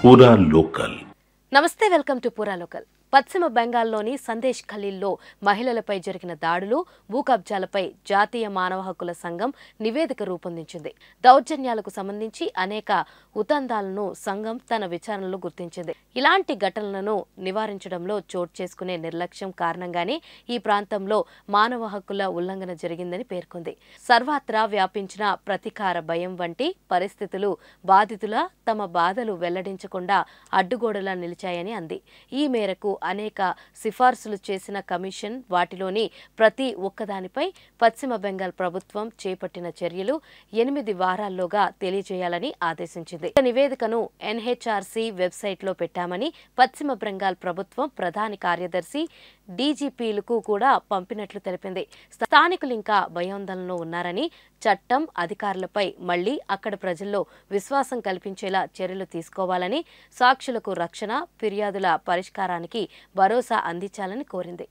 పూరా లోకల్. నమస్తే, welcome to పూరా లోకల్. పశ్చిమ బెంగాల్లోని సందేశ్ ఖలీల్లో మహిళలపై జరిగిన దాడులు, భూ కబ్జాలపై జాతీయ మానవ హక్కుల సంఘం నివేదిక రూపొందించింది. దౌర్జన్యాలకు సంబంధించి అనేక ఉదంతాలను సంఘం తన విచారణలో గుర్తించింది. ఇలాంటి ఘటనలను నివారించడంలో చోటు చేసుకునే నిర్లక్ష్యం కారణంగానే ఈ ప్రాంతంలో మానవ హక్కుల ఉల్లంఘన జరిగిందని పేర్కొంది. సర్వత్రా వ్యాపించిన ప్రతీకార భయం వంటి పరిస్థితులు బాధితుల తమ బాధలు వెల్లడించకుండా అడ్డుగోడలా నిలిచాయని అంది. ఈ మేరకు అనేక సిఫార్సులు చేసిన కమిషన్ వాటిలోని ప్రతి ఒక్కదానిపై పశ్చిమ బెంగాల్ ప్రభుత్వం చేపట్టిన చర్యలు 8 వారాల్లోగా తెలియజేయాలని ఆదేశించింది. నివేదికను ఎన్హెచ్ఆర్సీ వెబ్సైట్లో పెట్టామని పశ్చిమ బెంగాల్ ప్రభుత్వం ప్రధాన కార్యదర్శి డీజీపీలకు కూడా పంపినట్లు తెలిపింది. స్థానికులు ఇంకా భయాందోళనలో ఉన్నారని, చట్టం అధికారులపై మళ్లీ అక్కడ ప్రజల్లో విశ్వాసం కల్పించేలా చర్యలు తీసుకోవాలని, సాక్షులకు రక్షణ, ఫిర్యాదుల పరిష్కారానికి భరోసా అందించాలని కోరింది.